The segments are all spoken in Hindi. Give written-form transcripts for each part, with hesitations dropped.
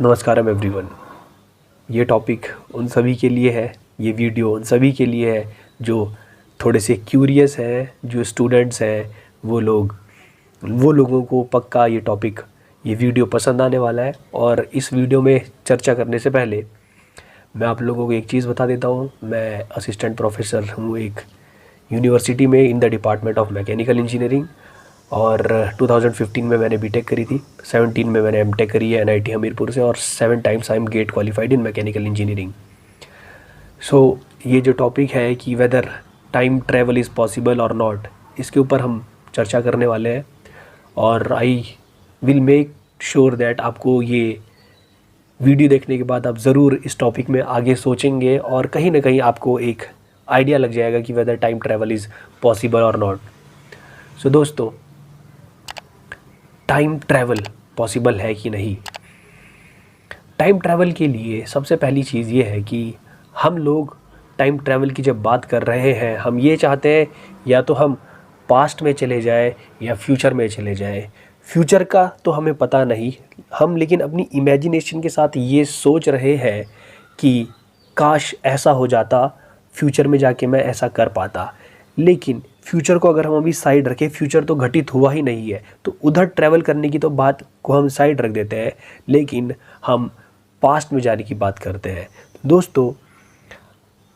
नमस्कारम एवरीवन। ये टॉपिक उन सभी के लिए है, ये वीडियो उन सभी के लिए है जो थोड़े से क्यूरियस हैं, जो स्टूडेंट्स हैं। वो लोगों को पक्का ये टॉपिक, ये वीडियो पसंद आने वाला है। और इस वीडियो में चर्चा करने से पहले मैं आप लोगों को एक चीज़ बता देता हूँ। मैं असिस्टेंट प्रोफेसर हूँ एक यूनिवर्सिटी में in the department of mechanical engineering, और 2015 में मैंने बीटेक करी थी, 17 में मैंने एमटेक करी है एनआईटी हमीरपुर से, और 7 times I am GATE qualified in mechanical engineering. So ये जो टॉपिक है कि whether time travel is possible और नॉट, इसके ऊपर हम चर्चा करने वाले हैं। और I will make sure that आपको ये वीडियो देखने के बाद आप ज़रूर इस टॉपिक में आगे सोचेंगे और कहीं ना कहीं आपको एक आइडिया लग जाएगा कि whether time travel is possible और नॉट। सो दोस्तों, टाइम ट्रैवल पॉसिबल है कि नहीं? टाइम ट्रैवल के लिए सबसे पहली चीज़ ये है कि हम लोग टाइम ट्रैवल की जब बात कर रहे हैं, हम ये चाहते हैं या तो हम पास्ट में चले जाएं या फ्यूचर में चले जाएं। फ्यूचर का तो हमें पता नहीं, हम लेकिन अपनी इमेजिनेशन के साथ ये सोच रहे हैं कि काश ऐसा हो जाता, फ्यूचर में जाके मैं ऐसा कर पाता। लेकिन फ्यूचर को अगर हम अभी साइड रखें, फ्यूचर तो घटित हुआ ही नहीं है, तो उधर ट्रैवल करने की तो बात को हम साइड रख देते हैं, लेकिन हम पास्ट में जाने की बात करते हैं। दोस्तों,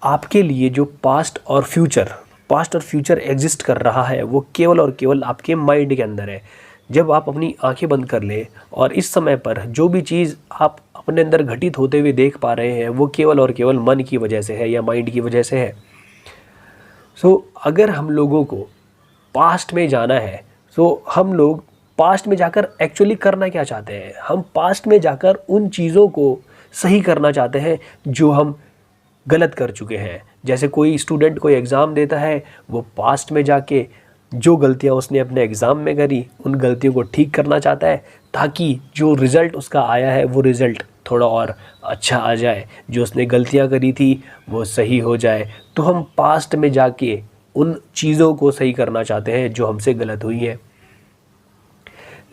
आपके लिए जो पास्ट और फ्यूचर एग्जिस्ट कर रहा है वो केवल और केवल आपके माइंड के अंदर है। जब आप अपनी आंखें बंद कर लें और इस समय पर जो भी चीज़ आप अपने अंदर घटित होते हुए देख पा रहे हैं वो केवल और केवल मन की वजह से है या माइंड की वजह से है। अगर हम लोगों को पास्ट में जाना है, हम लोग पास्ट में जाकर एक्चुअली करना क्या चाहते हैं? हम पास्ट में जाकर उन चीज़ों को सही करना चाहते हैं जो हम गलत कर चुके हैं। जैसे कोई स्टूडेंट कोई एग्ज़ाम देता है, वो पास्ट में जाके जो गलतियां उसने अपने एग्ज़ाम में करी उन गलतियों को ठीक करना चाहता है, ताकि जो रिज़ल्ट उसका आया है वो रिज़ल्ट थोड़ा और अच्छा आ जाए, जो उसने गलतियां करी थी वो सही हो जाए। तो हम पास्ट में जाके उन चीज़ों को सही करना चाहते हैं जो हमसे गलत हुई हैं।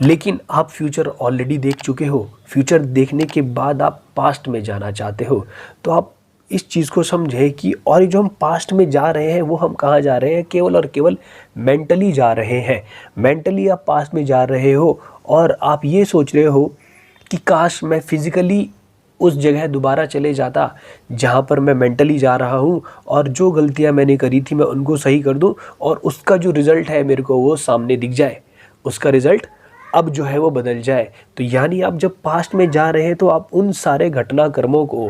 लेकिन आप फ्यूचर ऑलरेडी देख चुके हो, फ्यूचर देखने के बाद आप पास्ट में जाना चाहते हो। तो आप इस चीज़ को समझें कि और जो हम पास्ट में जा रहे हैं वो हम कहाँ जा रहे हैं? केवल और केवल मेंटली जा रहे हैं। मेंटली आप पास्ट में जा रहे हो और आप ये सोच रहे हो कि काश मैं फिज़िकली उस जगह दोबारा चले जाता जहाँ पर मैं मेंटली जा रहा हूँ, और जो गलतियाँ मैंने करी थी मैं उनको सही कर दूँ, और उसका जो रिज़ल्ट है मेरे को वो सामने दिख जाए, उसका रिज़ल्ट अब जो है वो बदल जाए। तो यानी आप जब पास्ट में जा रहे हैं तो आप उन सारे घटनाक्रमों को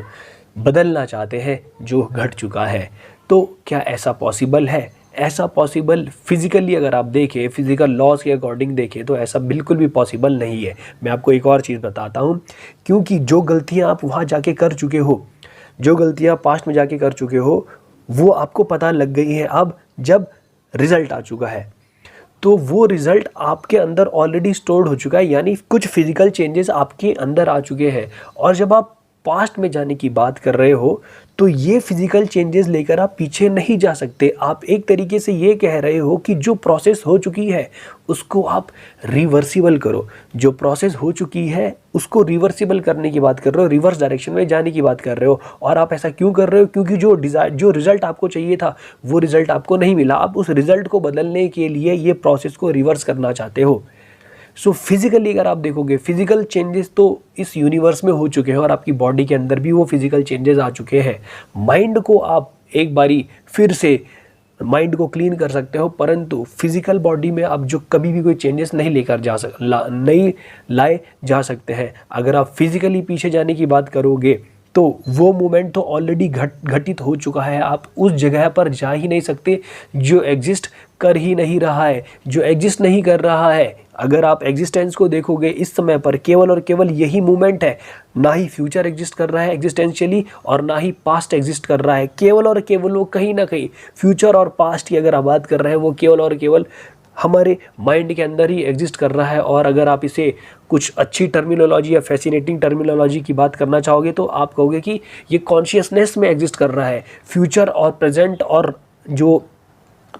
बदलना चाहते हैं जो घट चुका है। तो क्या ऐसा पॉसिबल है? ऐसा पॉसिबल फिज़िकली अगर आप देखें, फिज़िकल लॉज के अकॉर्डिंग देखें तो ऐसा बिल्कुल भी पॉसिबल नहीं है। मैं आपको एक और चीज़ बताता हूँ, क्योंकि जो गलतियाँ आप वहाँ जाके कर चुके हो, जो गलतियाँ पास्ट में जाके कर चुके हो, वो आपको पता लग गई है अब जब रिज़ल्ट आ चुका है। तो वो रिज़ल्ट आपके अंदर ऑलरेडी स्टोर्ड हो चुका है, यानी कुछ फिज़िकल चेंजेस आपके अंदर आ चुके हैं। और जब आप पास्ट में जाने की बात कर रहे हो तो ये फिज़िकल चेंजेस लेकर आप पीछे नहीं जा सकते। आप एक तरीके से ये कह रहे हो कि जो प्रोसेस हो चुकी है उसको आप रिवर्सिबल करो। जो प्रोसेस हो चुकी है उसको रिवर्सिबल करने की बात कर रहे हो, रिवर्स डायरेक्शन में जाने की बात कर रहे हो। और आप ऐसा क्यों कर रहे हो? क्योंकि जो रिज़ल्ट आपको चाहिए था वो रिज़ल्ट आपको नहीं मिला। आप उस रिज़ल्ट को बदलने के लिए ये प्रोसेस को रिवर्स करना चाहते हो। फिज़िकली अगर आप देखोगे, फिज़िकल चेंजेस तो इस यूनिवर्स में हो चुके हैं और आपकी बॉडी के अंदर भी वो फिज़िकल चेंजेस आ चुके हैं। माइंड को आप एक बारी फिर से माइंड को क्लीन कर सकते हो, परंतु फिज़िकल बॉडी में आप जो कभी भी कोई चेंजेस नहीं नहीं लाए जा सकते हैं। अगर आप फिज़िकली पीछे जाने की बात करोगे तो वो मोमेंट तो ऑलरेडी घटित हो चुका है। आप उस जगह पर जा ही नहीं सकते जो एग्जिस्ट कर ही नहीं रहा है, जो एग्जिस्ट नहीं कर रहा है। अगर आप एग्जिस्टेंस को देखोगे इस समय पर केवल और केवल यही मूवमेंट है। ना ही फ्यूचर एग्जिस्ट कर रहा है एग्जिस्टेंशियली और ना ही पास्ट एग्जिस्ट कर रहा है। केवल और केवल वो कहीं ना कहीं फ्यूचर और पास्ट की अगर आप बात कर रहे हैं वो केवल और केवल हमारे माइंड के अंदर ही एग्जिस्ट कर रहा है। और अगर आप इसे कुछ अच्छी टर्मिनोलॉजी या फैसिनेटिंग टर्मिनोलॉजी की बात करना चाहोगे तो आप कहोगे कि ये कॉन्शियसनेस में एग्जिस्ट कर रहा है। फ्यूचर और प्रेजेंट और जो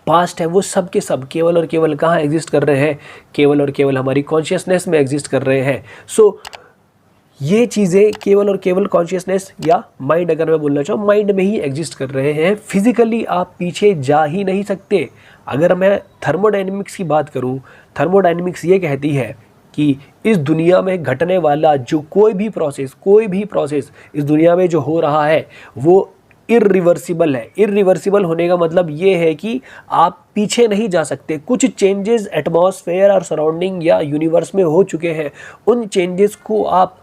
पास्ट है वो सब के सब केवल और केवल कहाँ एग्जिस्ट कर रहे हैं? केवल और केवल हमारी कॉन्शियसनेस में एग्जिस्ट कर रहे हैं। ये चीज़ें केवल और केवल कॉन्शियसनेस या माइंड, अगर मैं बोलना चाहूँ, माइंड में ही एग्जिस्ट कर रहे हैं। फिजिकली आप पीछे जा ही नहीं सकते। अगर मैं थर्मोडायनेमिक्स की बात करूँ, थर्मोडायनेमिक्स ये कहती है कि इस दुनिया में घटने वाला जो कोई भी प्रोसेस इस दुनिया में जो हो रहा है वो इरिवर्सिबल है। इरिवर्सिबल होने का मतलब ये है कि आप पीछे नहीं जा सकते। कुछ चेंजेस एटमॉस्फेयर और सराउंडिंग या यूनिवर्स में हो चुके हैं, उन चेंजेस को आप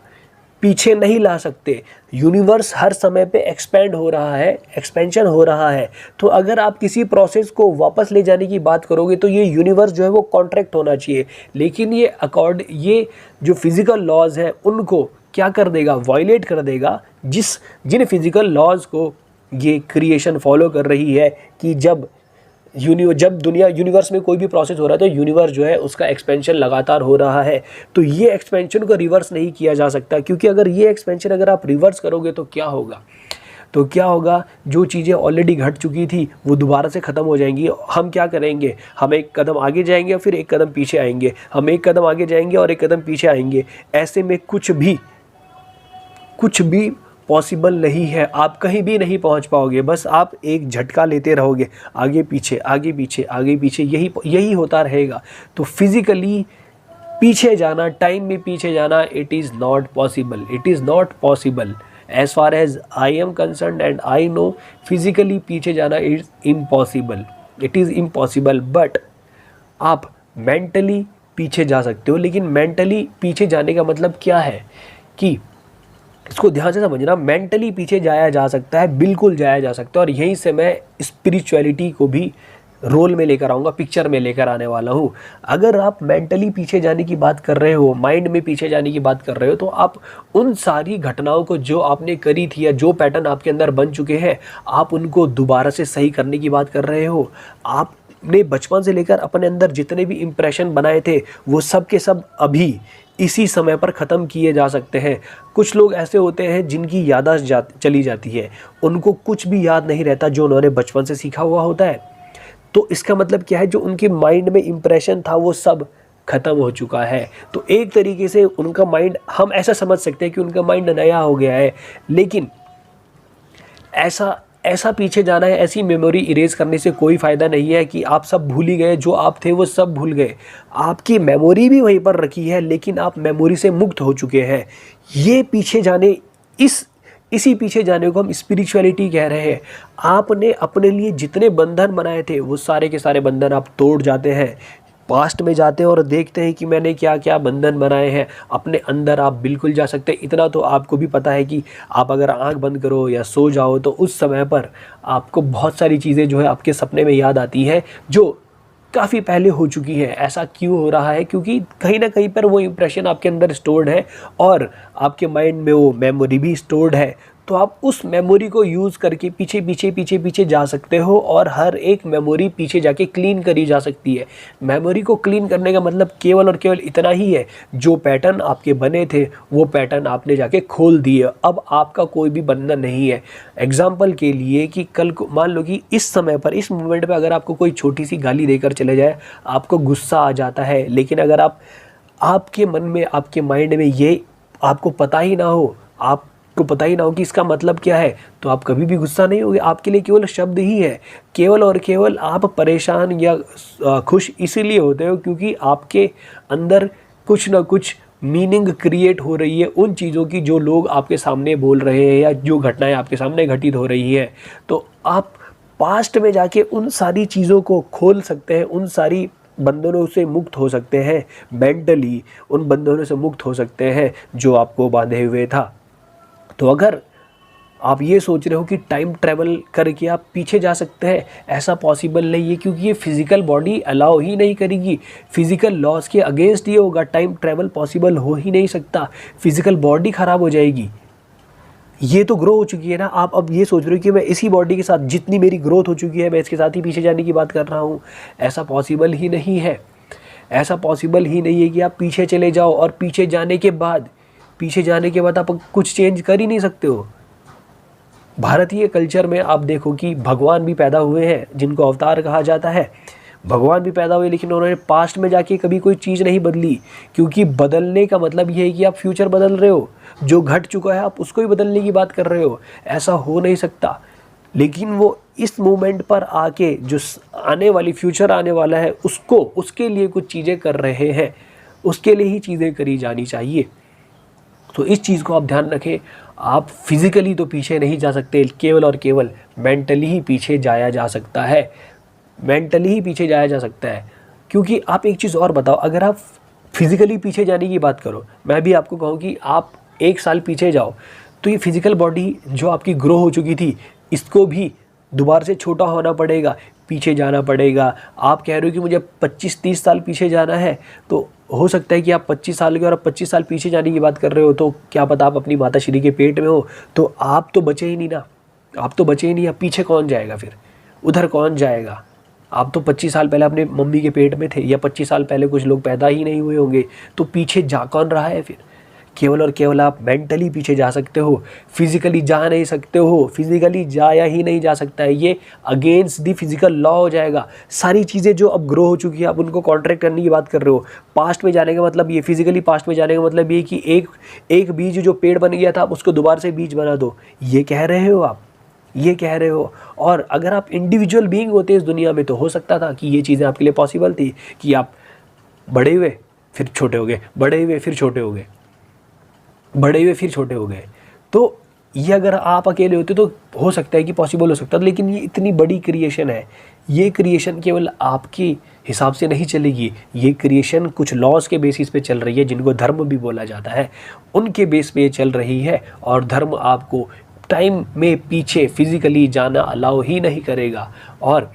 पीछे नहीं ला सकते। यूनिवर्स हर समय पे एक्सपेंड हो रहा है, एक्सपेंशन हो रहा है। तो अगर आप किसी प्रोसेस को वापस ले जाने की बात करोगे तो ये यूनिवर्स जो है वो कॉन्ट्रैक्ट होना चाहिए, लेकिन ये जो फिज़िकल लॉज हैं उनको क्या कर देगा, वायलेट कर देगा। जिन फिज़िकल लॉज को ये क्रिएशन फॉलो कर रही है कि जब यूनिवर्स में कोई भी प्रोसेस हो रहा है तो यूनिवर्स जो है उसका एक्सपेंशन लगातार हो रहा है। तो ये एक्सपेंशन को रिवर्स नहीं किया जा सकता, क्योंकि अगर ये एक्सपेंशन अगर आप रिवर्स करोगे तो क्या होगा, जो चीज़ें ऑलरेडी घट चुकी थी वो दोबारा से ख़त्म हो जाएंगी। हम क्या करेंगे, हम एक कदम आगे जाएंगे और फिर एक कदम पीछे आएंगे, हम एक कदम आगे जाएंगे और एक कदम पीछे आएंगे। ऐसे में कुछ भी पॉसिबल नहीं है। आप कहीं भी नहीं पहुंच पाओगे, बस आप एक झटका लेते रहोगे, आगे पीछे आगे पीछे आगे पीछे, यही होता रहेगा। तो फिज़िकली पीछे जाना, टाइम में पीछे जाना, it is not possible as far as I am concern and I know. Physically पीछे जाना इट इज़ इम्पॉसिबल। बट आप मेंटली पीछे जा सकते हो। लेकिन मेंटली पीछे जाने का मतलब क्या है कि इसको ध्यान से समझना, मेंटली पीछे जाया जा सकता है, बिल्कुल जाया जा सकता है। और यहीं से मैं स्पिरिचुअलिटी को भी रोल में लेकर आऊँगा, पिक्चर में लेकर आने वाला हूँ। अगर आप मेंटली पीछे जाने की बात कर रहे हो, माइंड में पीछे जाने की बात कर रहे हो, तो आप उन सारी घटनाओं को जो आपने करी थी या जो पैटर्न आपके अंदर बन चुके हैं, आप उनको दोबारा से सही करने की बात कर रहे हो। आपने बचपन से लेकर अपने अंदर जितने भी इम्प्रेशन बनाए थे वो सब के सब अभी इसी समय पर ख़त्म किए जा सकते हैं। कुछ लोग ऐसे होते हैं जिनकी याददाश्त चली जाती है, उनको कुछ भी याद नहीं रहता जो उन्होंने बचपन से सीखा हुआ होता है। तो इसका मतलब क्या है, जो उनके माइंड में इम्प्रेशन था वो सब ख़त्म हो चुका है। तो एक तरीके से उनका माइंड, हम ऐसा समझ सकते हैं कि उनका माइंड नया हो गया है। लेकिन ऐसा पीछे जाना है, ऐसी मेमोरी इरेज करने से कोई फ़ायदा नहीं है कि आप सब भूल ही गए, जो आप थे वो सब भूल गए। आपकी मेमोरी भी वहीं पर रखी है, लेकिन आप मेमोरी से मुक्त हो चुके हैं। ये पीछे जाने, इसी पीछे जाने को हम स्पिरिचुअलिटी कह रहे हैं। आपने अपने लिए जितने बंधन बनाए थे वो सारे के सारे बंधन आप तोड़ जाते हैं, पास्ट में जाते हैं और देखते हैं कि मैंने क्या क्या बंधन बनाए हैं। अपने अंदर आप बिल्कुल जा सकते हैं। इतना तो आपको भी पता है कि आप अगर आंख बंद करो या सो जाओ तो उस समय पर आपको बहुत सारी चीज़ें जो है आपके सपने में याद आती हैं जो काफ़ी पहले हो चुकी है। ऐसा क्यों हो रहा है? क्योंकि कहीं ना कहीं पर वो इम्प्रेशन आपके अंदर स्टोर्ड है और आपके माइंड में वो मेमोरी भी स्टोर्ड है। तो आप उस मेमोरी को यूज़ करके पीछे जा सकते हो और हर एक मेमोरी पीछे जाके क्लीन करी जा सकती है। मेमोरी को क्लीन करने का मतलब केवल और केवल इतना ही है, जो पैटर्न आपके बने थे वो पैटर्न आपने जाके खोल दिए। अब आपका कोई भी बंधन नहीं है। एग्जाम्पल के लिए कि कल को मान लो कि इस समय पर, इस मोमेंट पर अगर आपको कोई छोटी सी गाली देकर चले जाए, आपको गुस्सा आ जाता है। लेकिन अगर आपके मन में, आपके माइंड में ये आपको पता ही ना हो, आपको पता ही ना हो कि इसका मतलब क्या है, तो आप कभी भी गुस्सा नहीं होगे। आपके लिए केवल शब्द ही है। केवल और केवल आप परेशान या खुश इसीलिए होते हो क्योंकि आपके अंदर कुछ ना कुछ मीनिंग क्रिएट हो रही है उन चीज़ों की जो लोग आपके सामने बोल रहे हैं या जो घटनाएं आपके सामने घटित हो रही है। तो आप पास्ट में जाके उन सारी चीज़ों को खोल सकते हैं, उन सारी बंधनों से मुक्त हो सकते हैं। मेंटली उन बंधनों से मुक्त हो सकते हैं जो आपको बांधे हुए था। तो अगर आप ये सोच रहे हो कि टाइम ट्रैवल करके आप पीछे जा सकते हैं, ऐसा पॉसिबल नहीं है क्योंकि ये फिज़िकल बॉडी अलाउ ही नहीं करेगी। फिज़िकल लॉज के अगेंस्ट ये होगा, टाइम ट्रैवल पॉसिबल हो ही नहीं सकता। फिज़िकल बॉडी ख़राब हो जाएगी। ये तो ग्रो हो चुकी है ना। आप अब ये सोच रहे हो कि मैं इसी बॉडी के साथ, जितनी मेरी ग्रोथ हो चुकी है, मैं इसके साथ ही पीछे जाने की बात कर रहा हूँ। ऐसा पॉसिबल ही नहीं है। ऐसा पॉसिबल ही नहीं है कि आप पीछे चले जाओ और पीछे जाने के बाद आप कुछ चेंज कर ही नहीं सकते हो। भारतीय कल्चर में आप देखो कि भगवान भी पैदा हुए हैं जिनको अवतार कहा जाता है। भगवान भी पैदा हुए लेकिन उन्होंने पास्ट में जाके कभी कोई चीज़ नहीं बदली, क्योंकि बदलने का मतलब ये है कि आप फ्यूचर बदल रहे हो, जो घट चुका है आप उसको ही बदलने की बात कर रहे हो, ऐसा हो नहीं सकता। लेकिन वो इस मोमेंट पर आके जो आने वाली फ्यूचर आने वाला है उसको, उसके लिए कुछ चीज़ें कर रहे हैं, उसके लिए ही चीज़ें करी जानी चाहिए। तो इस चीज़ को आप ध्यान रखें। आप फिज़िकली तो पीछे नहीं जा सकते, केवल और केवल मेंटली ही पीछे जाया जा सकता है, मेंटली ही पीछे जाया जा सकता है। क्योंकि आप एक चीज़ और बताओ, अगर आप फिज़िकली पीछे जाने की बात करो, मैं भी आपको कहूँ कि आप 1 साल पीछे जाओ, तो ये फिज़िकल बॉडी जो आपकी ग्रो हो चुकी थी, इसको भी दोबारा से छोटा होना पड़ेगा, पीछे जाना पड़ेगा। आप कह रहे हो कि मुझे 25-30 साल पीछे जाना है, तो हो सकता है कि आप 25 साल के और आप 25 साल पीछे जाने की बात कर रहे हो, तो क्या पता आप अपनी माता श्री के पेट में हो, तो आप तो बचे ही नहीं ना, आप तो बचे ही नहीं। अब पीछे कौन जाएगा फिर, उधर कौन जाएगा? आप तो 25 साल पहले अपने मम्मी के पेट में थे, या 25 साल पहले कुछ लोग पैदा ही नहीं हुए होंगे, तो पीछे जा कौन रहा है फिर? केवल और केवल आप मेंटली पीछे जा सकते हो, फिज़िकली जा नहीं सकते हो। फिज़िकली जाया ही नहीं जा सकता है, ये अगेंस्ट दी फिज़िकल लॉ हो जाएगा। सारी चीज़ें जो अब ग्रो हो चुकी है आप उनको कॉन्ट्रैक्ट करने की बात कर रहे हो। पास्ट में जाने का मतलब ये, फिज़िकली पास्ट में जाने का मतलब ये कि एक बीज जो पेड़ बन गया था आप उसको दोबारा से बीज बना दो, ये कह रहे हो आप, ये कह रहे हो। और अगर आप इंडिविजुअल बीइंग होते इस दुनिया में तो हो सकता था कि ये चीज़ें आपके लिए पॉसिबल थी, कि आप बड़े हुए फिर छोटे हो गए, बड़े हुए फिर छोटे हो गए, बड़े हुए फिर छोटे हो गए। तो ये अगर आप अकेले होते तो हो सकता है कि पॉसिबल हो सकता था, लेकिन ये इतनी बड़ी क्रिएशन है, ये क्रिएशन केवल आपके हिसाब से नहीं चलेगी, ये क्रिएशन कुछ लॉज के बेसिस पे चल रही है, जिनको धर्म भी बोला जाता है, उनके बेस पे चल रही है। और धर्म आपको टाइम में पीछे फिज़िकली जाना अलाउ ही नहीं करेगा। और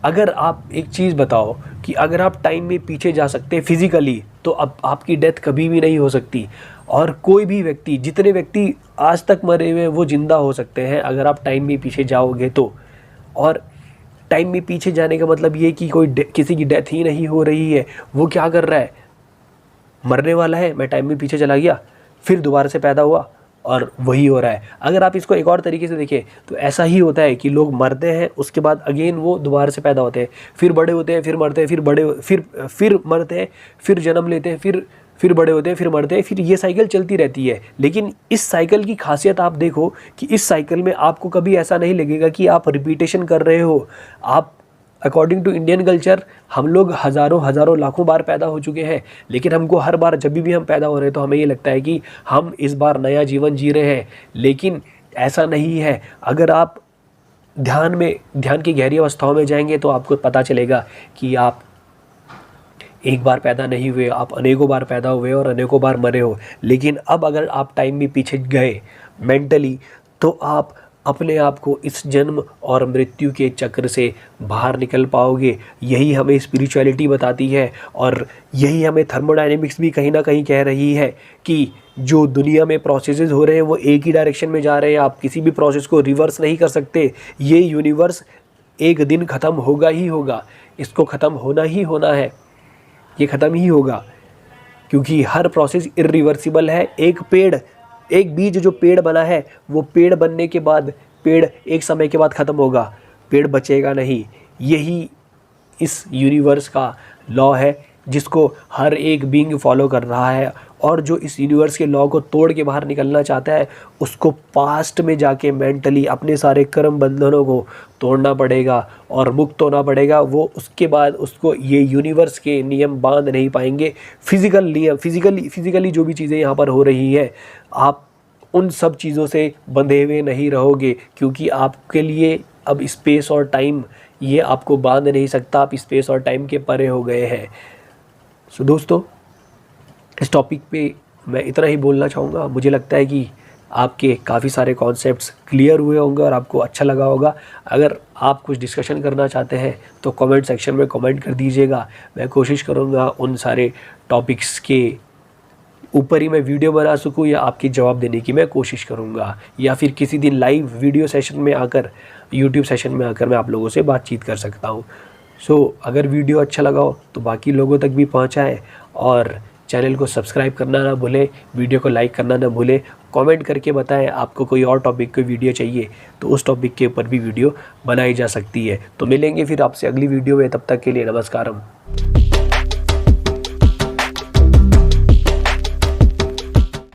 अगर आप एक चीज़ बताओ कि अगर आप टाइम में पीछे जा सकते हैं फिज़िकली, तो अब आपकी डेथ कभी भी नहीं हो सकती। और कोई भी व्यक्ति, जितने व्यक्ति आज तक मरे हुए हैं वो ज़िंदा हो सकते हैं अगर आप टाइम में पीछे जाओगे तो। और टाइम में पीछे जाने का मतलब ये कि किसी की डेथ ही नहीं हो रही है, वो क्या कर रहा है, मरने वाला है, मैं टाइम में पीछे चला गया, फिर दोबारा से पैदा हुआ, और वही हो रहा है। अगर आप इसको एक और तरीके से देखें तो ऐसा ही होता है कि लोग मरते हैं, उसके बाद अगेन वो दोबारा से पैदा होते हैं, फिर बड़े होते हैं, फिर मरते हैं, फिर बड़े, फिर मरते हैं, फिर जन्म लेते हैं, फिर बड़े होते हैं, फिर मरते हैं, फिर ये साइकिल चलती रहती है। लेकिन इस साइकिल की खासियत आप देखो कि इस साइकिल में आपको कभी ऐसा नहीं लगेगा कि आप रिपीटेशन कर रहे हो। आप, अकॉर्डिंग टू इंडियन कल्चर, हम लोग हज़ारों लाखों बार पैदा हो चुके हैं, लेकिन हमको हर बार जब भी हम पैदा हो रहे हैं तो हमें ये लगता है कि हम इस बार नया जीवन जी रहे हैं, लेकिन ऐसा नहीं है। अगर आप ध्यान की गहरी अवस्थाओं में जाएंगे तो आपको पता चलेगा कि आप एक बार पैदा नहीं हुए, आप अनेकों बार पैदा हुए और अनेकों बार मरे हो। लेकिन अब अगर आप टाइम में पीछे गए मेंटली, तो आप अपने आप को इस जन्म और मृत्यु के चक्र से बाहर निकल पाओगे। यही हमें स्पिरिचुअलिटी बताती है, और यही हमें थर्मोडायनेमिक्स भी कहीं ना कहीं कह रही है कि जो दुनिया में प्रोसेसेस हो रहे हैं वो एक ही डायरेक्शन में जा रहे हैं, आप किसी भी प्रोसेस को रिवर्स नहीं कर सकते। ये यूनिवर्स एक दिन ख़त्म होगा ही होगा, इसको ख़त्म होना ही होना है, ये ख़त्म ही होगा, क्योंकि हर प्रोसेस इरिवर्सिबल है। एक बीज जो पेड़ बना है, वो पेड़ बनने के बाद, पेड़ एक समय के बाद ख़त्म होगा, पेड़ बचेगा नहीं। यही इस यूनिवर्स का लॉ है, जिसको हर एक बीइंग फॉलो कर रहा है। और जो इस यूनिवर्स के लॉ को तोड़ के बाहर निकलना चाहता है, उसको पास्ट में जाके मेंटली अपने सारे कर्म बंधनों को तोड़ना पड़ेगा और मुक्त होना पड़ेगा। वो उसके बाद उसको ये यूनिवर्स के नियम बांध नहीं पाएंगे। फिज़िकल नियम, फिज़िकली जो भी चीज़ें यहाँ पर हो रही है, आप उन सब चीज़ों से बंधे हुए नहीं रहोगे, क्योंकि आपके लिए अब स्पेस और टाइम ये आपको बांध नहीं सकता। आप स्पेस और टाइम के परे हो गए हैं। सो दोस्तों, इस टॉपिक पे मैं इतना ही बोलना चाहूँगा। मुझे लगता है कि आपके काफ़ी सारे कॉन्सेप्ट्स क्लियर हुए होंगे और आपको अच्छा लगा होगा। अगर आप कुछ डिस्कशन करना चाहते हैं तो कमेंट सेक्शन में कमेंट कर दीजिएगा। मैं कोशिश करूँगा उन सारे टॉपिक्स के ऊपर ही मैं वीडियो बना सकूँ, या आपके जवाब देने की मैं कोशिश करूँगा, या फिर किसी दिन लाइव वीडियो सेशन में आकर, यूट्यूब सेशन में आकर मैं आप लोगों से बातचीत कर सकता हूँ। सो अगर वीडियो अच्छा लगा हो तो बाकी लोगों तक भी पहुँचाएँ, और चैनल को सब्सक्राइब करना ना भूलें, वीडियो को लाइक करना ना भूलें, कमेंट करके बताएं आपको कोई और टॉपिक की वीडियो चाहिए तो उस टॉपिक के ऊपर भी वीडियो बनाई जा सकती है। तो मिलेंगे फिर आपसे अगली वीडियो में, तब तक के लिए नमस्कारम।